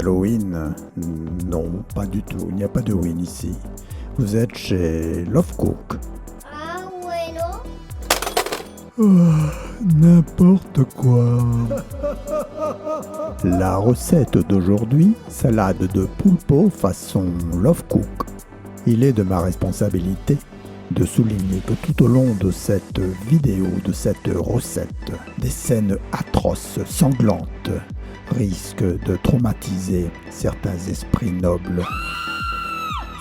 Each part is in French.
Halloween? Non, pas du tout. Il n'y a pas de Halloween ici. Vous êtes chez Love Cook. Ah, bueno. N'importe quoi. La recette d'aujourd'hui, salade de pulpo façon Love Cook. Il est de ma responsabilité de souligner que tout au long de cette vidéo, de cette recette, des scènes atroces, sanglantes, risquent de traumatiser certains esprits nobles.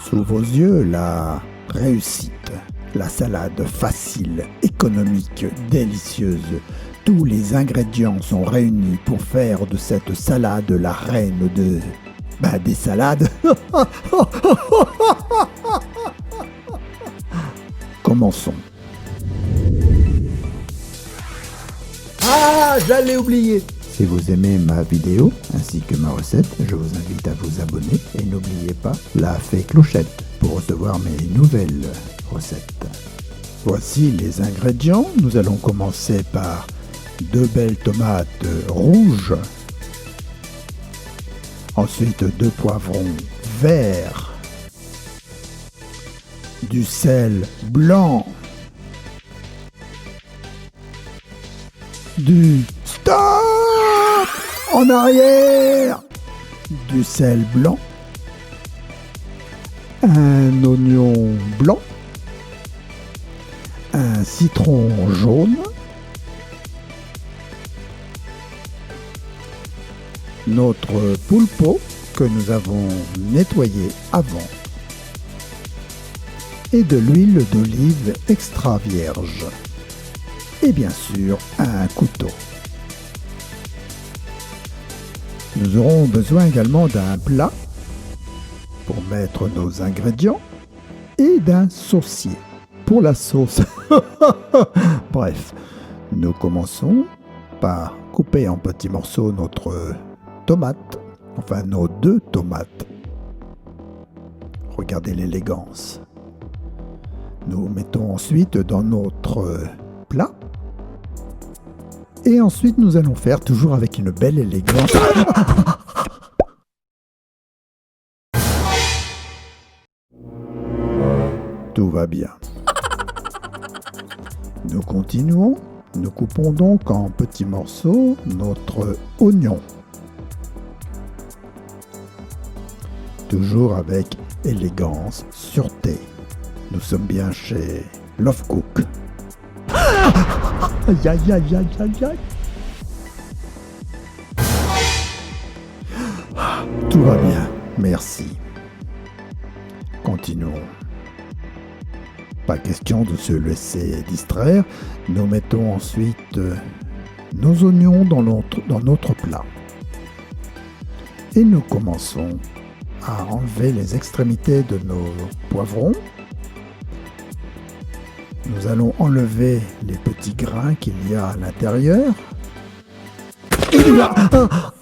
Sous vos yeux, la réussite, la salade facile, économique, délicieuse. Tous les ingrédients sont réunis pour faire de cette salade la reine des salades. Commençons. Ah, j'allais oublier. Si vous aimez ma vidéo ainsi que ma recette, je vous invite à vous abonner et n'oubliez pas la fée clochette pour recevoir mes nouvelles recettes. Voici les ingrédients. Nous allons commencer par 2 belles tomates rouges, ensuite 2 poivrons verts, du sel blanc, du stop en arrière, du sel blanc, un oignon blanc, un citron jaune, notre pulpo que nous avons nettoyé avant et de l'huile d'olive extra vierge et bien sûr un couteau. Nous aurons besoin également d'un plat pour mettre nos ingrédients et d'un saucier pour la sauce. Bref, nous commençons par couper en petits morceaux notre tomate, enfin nos 2 tomates. Regardez l'élégance. Nous mettons ensuite dans notre plat. Et ensuite, nous allons faire toujours avec une belle élégance. Tout va bien. Nous continuons. Nous coupons donc en petits morceaux notre oignon. Toujours avec élégance, sûreté. Nous sommes bien chez Love Cook. Aïe aïe aïe aïe aïe aïe. Tout va bien, merci. Continuons. Pas question de se laisser distraire. Nous mettons ensuite nos oignons dans notre plat. Et nous commençons à enlever les extrémités de nos poivrons. Nous allons enlever les petits grains qu'il y a à l'intérieur.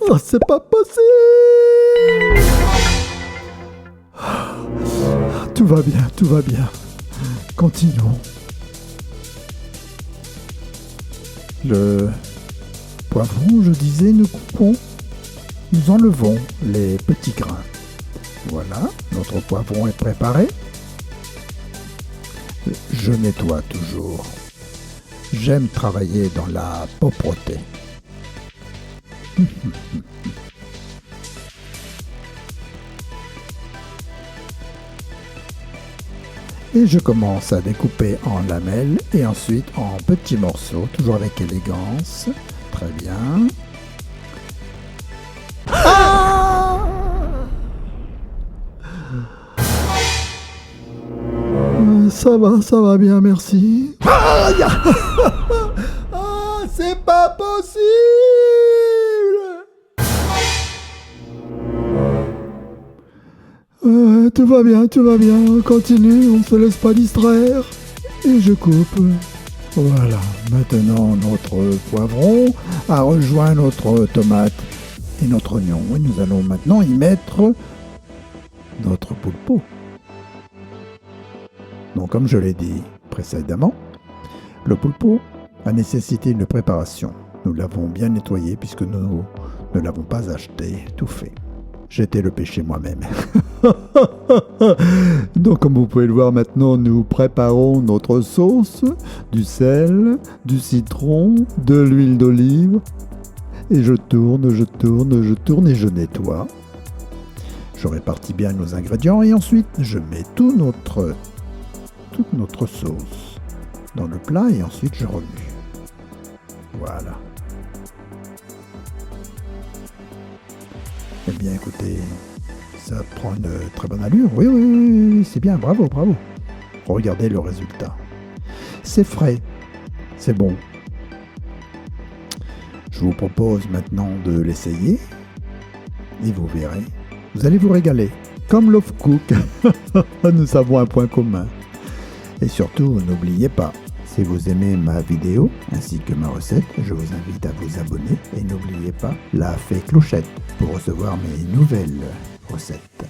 Oh, c'est pas possible! Tout va bien, tout va bien. Continuons. Le poivron, je disais, nous coupons. Nous enlevons les petits grains. Voilà, notre poivron est préparé. Je nettoie toujours. J'aime travailler dans la propreté. Et je commence à découper en lamelles et ensuite en petits morceaux, toujours avec élégance. Très bien. Ça va bien, merci. Aïe. C'est pas possible. Tout va bien, on continue, on ne se laisse pas distraire. Et je coupe. Voilà, maintenant notre poivron a rejoint notre tomate et notre oignon. Et nous allons maintenant y mettre notre pulpo. Donc, comme je l'ai dit précédemment, le pulpo a nécessité une préparation. Nous l'avons bien nettoyé puisque nous ne l'avons pas acheté tout fait. J'étais le péché moi-même. Donc comme vous pouvez le voir maintenant, nous préparons notre sauce, du sel, du citron, de l'huile d'olive. Et je tourne et je nettoie. Je répartis bien nos ingrédients et ensuite je mets toute notre sauce dans le plat et ensuite je remue. Voilà. Eh bien écoutez, ça prend une très bonne allure. Oui, c'est bien, bravo. Regardez le résultat. C'est frais, c'est bon. Je vous propose maintenant de l'essayer et vous verrez. Vous allez vous régaler, comme Love Cook. Nous avons un point commun. Et surtout, n'oubliez pas, si vous aimez ma vidéo ainsi que ma recette, je vous invite à vous abonner et n'oubliez pas la fée clochette pour recevoir mes nouvelles recettes.